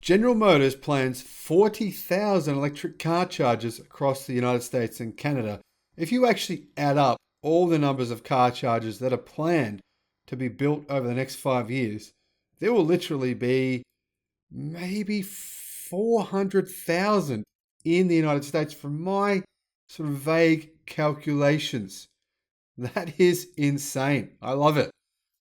General Motors plans 40,000 electric car chargers across the United States and Canada. If you actually add up all the numbers of car chargers that are planned to be built over the next 5 years, there will literally be maybe 400,000 in the United States from my sort of vague calculations. That is insane. I love it.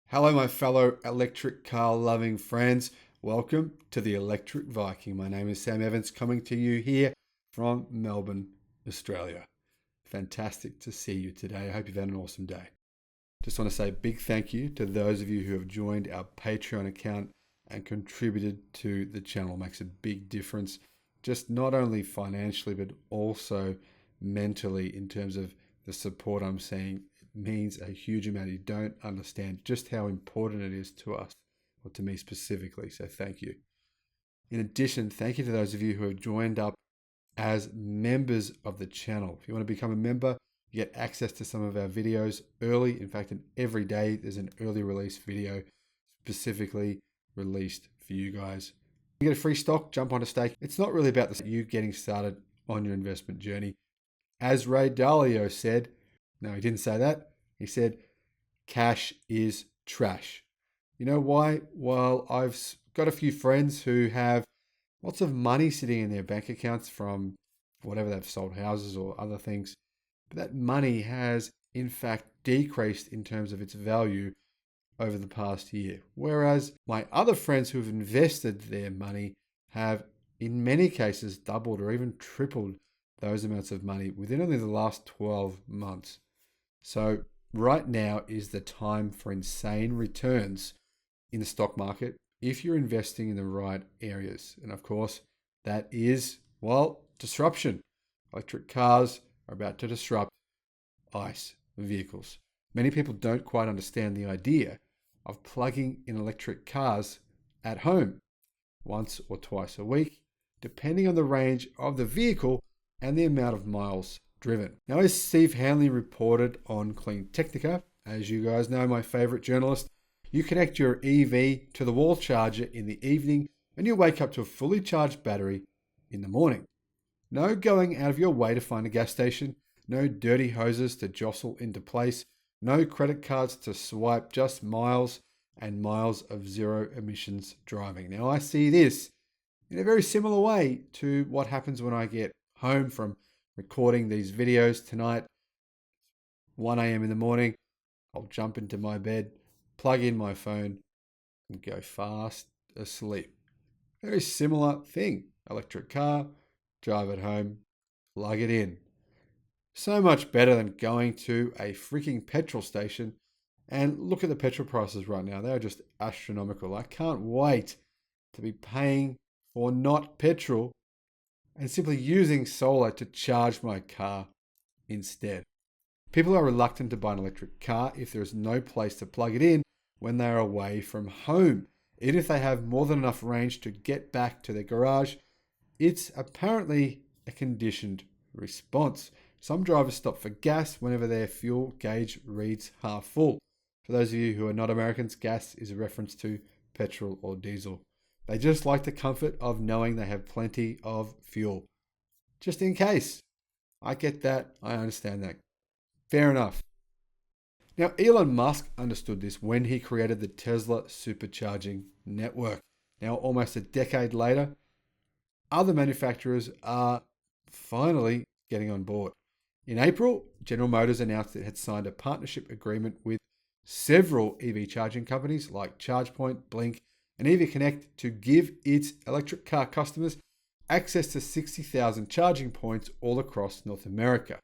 Hello, my fellow electric car loving friends. Welcome to the Electric Viking. My name is Sam Evans, coming to you here from Melbourne, Australia. Fantastic to see you today. I hope you've had an awesome day. Just want to say a big thank you to those of you who have joined our Patreon account and contributed to the channel. It makes a big difference, just not only financially, but also mentally in terms of the support I'm seeing. It means a huge amount. You don't understand just how important it is to us, or to me specifically, so thank you. In addition, thank you to those of you who have joined up as members of the channel. If you want to become a member, you get access to some of our videos early. In fact, every day there's an early release video specifically released for you guys. You get a free stock, jump on a stake. It's not really about you getting started on your investment journey. As Ray Dalio said, no, he didn't say that. He said, cash is trash. You know why? Well, I've got a few friends who have lots of money sitting in their bank accounts from whatever they've sold houses or other things. But that money has, in fact, decreased in terms of its value over the past year. Whereas my other friends who have invested their money have, in many cases, doubled or even tripled those amounts of money within only the last 12 months. So right now is the time for insane returns in the stock market if you're investing in the right areas. And of course, that is, well, disruption. Electric cars are about to disrupt ICE vehicles. Many people don't quite understand the idea of plugging in electric cars at home once or twice a week, depending on the range of the vehicle and the amount of miles driven. Now, as Steve Hanley reported on Clean Technica, as you guys know, my favorite journalist, you connect your EV to the wall charger in the evening and you wake up to a fully charged battery in the morning. No going out of your way to find a gas station, no dirty hoses to jostle into place, no credit cards to swipe, just miles and miles of zero emissions driving. Now, I see this in a very similar way to what happens when I get home from recording these videos tonight. 1 a.m. in the morning, I'll jump into my bed, plug in my phone, and go fast asleep. Very similar thing. Electric car, drive it home, plug it in. So much better than going to a freaking petrol station. And look at the petrol prices right now. They're just astronomical. I can't wait to be paying for not petrol and simply using solar to charge my car instead. People are reluctant to buy an electric car if there is no place to plug it in when they are away from home. Even if they have more than enough range to get back to their garage, it's apparently a conditioned response. Some drivers stop for gas whenever their fuel gauge reads half full. For those of you who are not Americans, gas is a reference to petrol or diesel. They just like the comfort of knowing they have plenty of fuel. Just in case. I get that. I understand that. Fair enough. Now, Elon Musk understood this when he created the Tesla supercharging network. Now, almost a decade later, other manufacturers are finally getting on board. In April, General Motors announced it had signed a partnership agreement with several EV charging companies like ChargePoint, Blink, and EV Connect to give its electric car customers access to 60,000 charging points all across North America.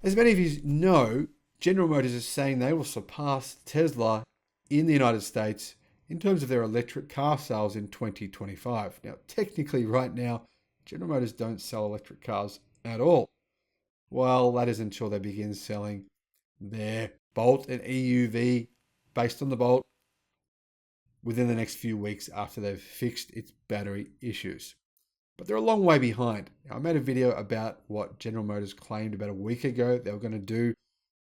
As many of you know, General Motors is saying they will surpass Tesla in the United States in terms of their electric car sales in 2025. Now, technically right now, General Motors don't sell electric cars at all. Well, that is until they begin selling their Bolt and EUV based on the Bolt within the next few weeks after they've fixed its battery issues. But they're a long way behind. Now, I made a video about what General Motors claimed about a week ago they were going to do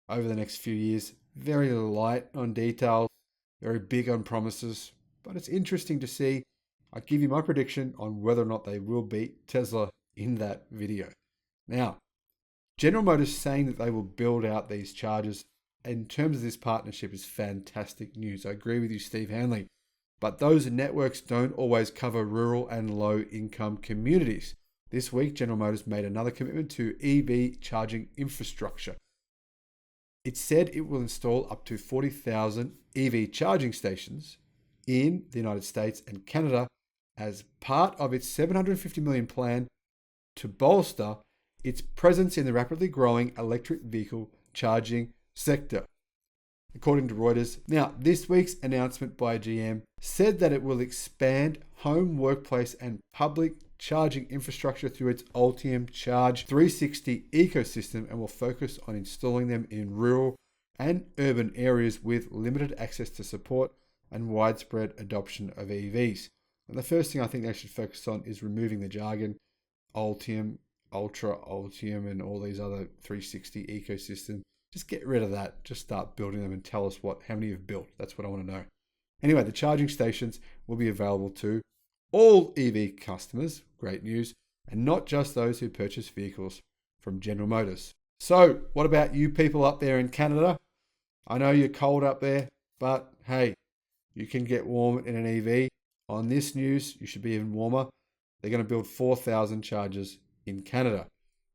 over the next few years. Very light on details, very big on promises, but it's interesting to see I give you my prediction on whether or not they will beat Tesla in that video. Now, General Motors saying that they will build out these chargers in terms of this partnership is fantastic news. I agree with you, Steve Hanley. But those networks don't always cover rural and low-income communities. This week, General Motors made another commitment to EV charging infrastructure. It said it will install up to 40,000 EV charging stations in the United States and Canada as part of its $750 million plan to bolster its presence in the rapidly growing electric vehicle charging sector, according to Reuters. Now, this week's announcement by GM said that it will expand home, workplace, and public charging infrastructure through its Ultium Charge 360 ecosystem and will focus on installing them in rural and urban areas with limited access to support and widespread adoption of EVs. And the first thing I think they should focus on is removing the jargon, Ultium, Ultra, Ultium, and all these other 360 ecosystem. Just get rid of that. Just start building them and tell us how many you've built. That's what I want to know. Anyway, the charging stations will be available to all EV customers. Great news. And not just those who purchase vehicles from General Motors. So what about you people up there in Canada? I know you're cold up there, but hey, you can get warm in an EV. On this news, you should be even warmer. They're going to build 4,000 chargers in Canada.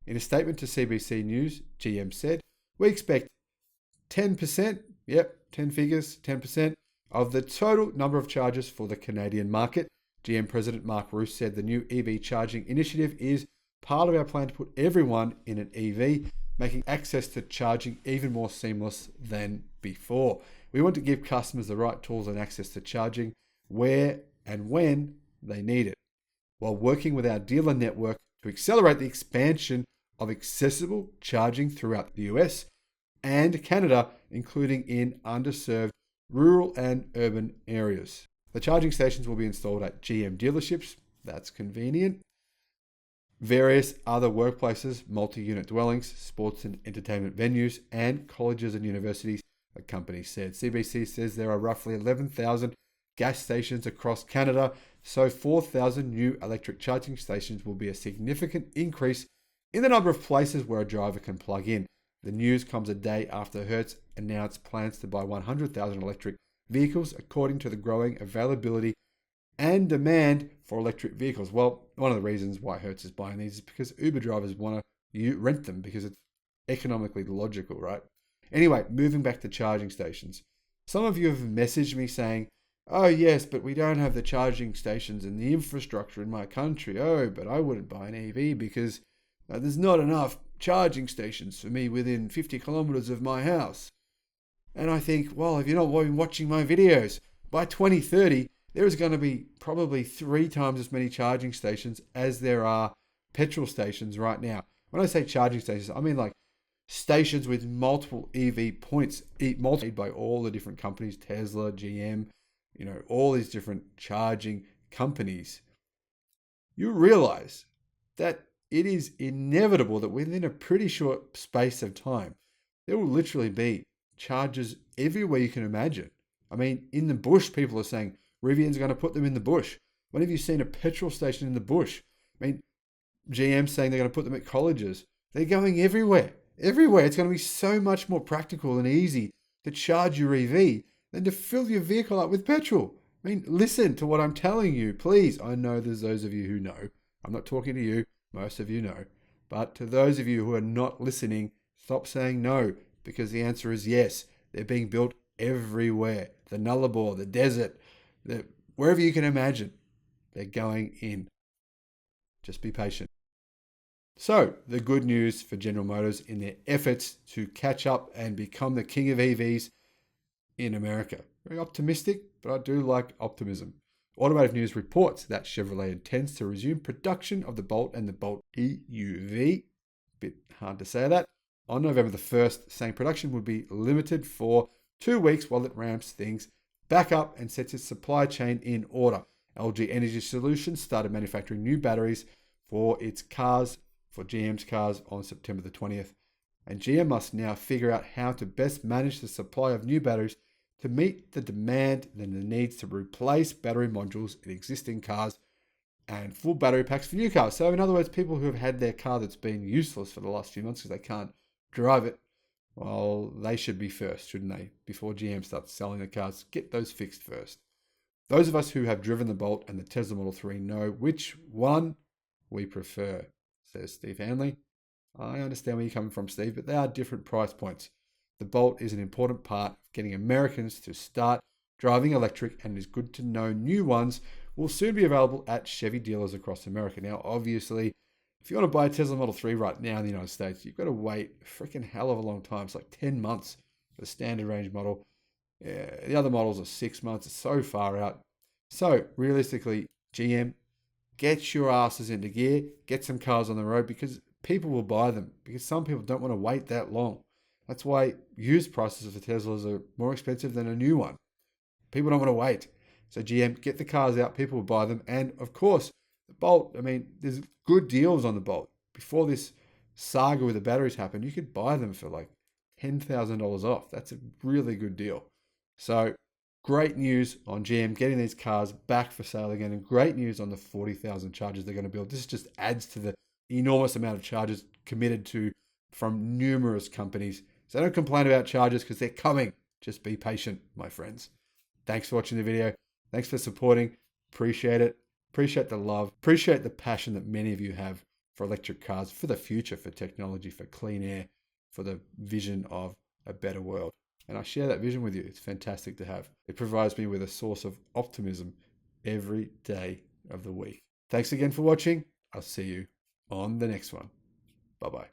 In a statement to CBC News, GM said, we expect 10%, 10 figures, 10% of the total number of chargers for the Canadian market. GM President Mark Roos said the new EV charging initiative is part of our plan to put everyone in an EV, making access to charging even more seamless than before. We want to give customers the right tools and access to charging where and when they need it, while working with our dealer network to accelerate the expansion of accessible charging throughout the US and Canada, including in underserved rural and urban areas. The charging stations will be installed at GM dealerships, that's convenient, various other workplaces, multi-unit dwellings, sports and entertainment venues, and colleges and universities, the company said. CBC says there are roughly 11,000 gas stations across Canada, so 4,000 new electric charging stations will be a significant increase in the number of places where a driver can plug in. The news comes a day after Hertz announced plans to buy 100,000 electric vehicles, according to the growing availability and demand for electric vehicles. Well, one of the reasons why Hertz is buying these is because Uber drivers want to rent them because it's economically logical, right? Anyway, moving back to charging stations. Some of you have messaged me saying, oh yes, but we don't have the charging stations and the infrastructure in my country. Oh, but I wouldn't buy an EV because there's not enough charging stations for me within 50 kilometers of my house. And I think, well, if you're not been watching my videos, by 2030, there is going to be probably 3 times as many charging stations as there are petrol stations right now. When I say charging stations, I mean like stations with multiple EV points, multiplied by all the different companies, Tesla, GM, all these different charging companies. You realize that it is inevitable that within a pretty short space of time, there will literally be chargers everywhere you can imagine. I mean, in the bush, people are saying Rivian's going to put them in the bush. When have you seen a petrol station in the bush? I mean, GM's saying they're going to put them at colleges. They're going everywhere. Everywhere. It's going to be so much more practical and easy to charge your EV than to fill your vehicle up with petrol. I mean, listen to what I'm telling you, please. I know there's those of you who know. I'm not talking to you. Most of you know. But to those of you who are not listening, stop saying no, because the answer is yes. They're being built everywhere. The Nullarbor, the desert, wherever you can imagine. They're going in. Just be patient. So, the good news for General Motors in their efforts to catch up and become the king of EVs in America. Very optimistic, but I do like optimism. Automotive News reports that Chevrolet intends to resume production of the Bolt and the Bolt EUV. Bit hard to say that. On November the 1st, saying production would be limited for 2 weeks while it ramps things back up and sets its supply chain in order. LG Energy Solutions started manufacturing new batteries for its cars, for GM's cars, on September the 20th. And GM must now figure out how to best manage the supply of new batteries to meet the demand and the needs to replace battery modules in existing cars and full battery packs for new cars. So in other words, people who have had their car that's been useless for the last few months because they can't drive it, well, they should be first, shouldn't they? Before GM starts selling the cars, get those fixed first. Those of us who have driven the Bolt and the Tesla Model 3 know which one we prefer, says Steve Hanley. I understand where you're coming from, Steve, but they are different price points. The Bolt is an important part of getting Americans to start driving electric, and it is good to know new ones will soon be available at Chevy dealers across America. Now, obviously, if you want to buy a Tesla Model 3 right now in the United States, you've got to wait a freaking hell of a long time. It's like 10 months for the standard range model. Yeah, the other models are 6 months. It's so far out. So, realistically, GM, get your asses into gear, get some cars on the road because people will buy them because some people don't want to wait that long. That's why used prices for Teslas are more expensive than a new one. People don't want to wait. So GM, get the cars out, people will buy them. And of course, the Bolt, I mean, there's good deals on the Bolt. Before this saga with the batteries happened, you could buy them for like $10,000 off. That's a really good deal. So great news on GM getting these cars back for sale again, and great news on the 40,000 chargers they're going to build. This just adds to the enormous amount of chargers committed to from numerous companies. So don't complain about chargers because they're coming. Just be patient, my friends. Thanks for watching the video. Thanks for supporting. Appreciate it. Appreciate the love. Appreciate the passion that many of you have for electric cars, for the future, for technology, for clean air, for the vision of a better world. And I share that vision with you. It's fantastic to have. It provides me with a source of optimism every day of the week. Thanks again for watching. I'll see you on the next one. Bye-bye.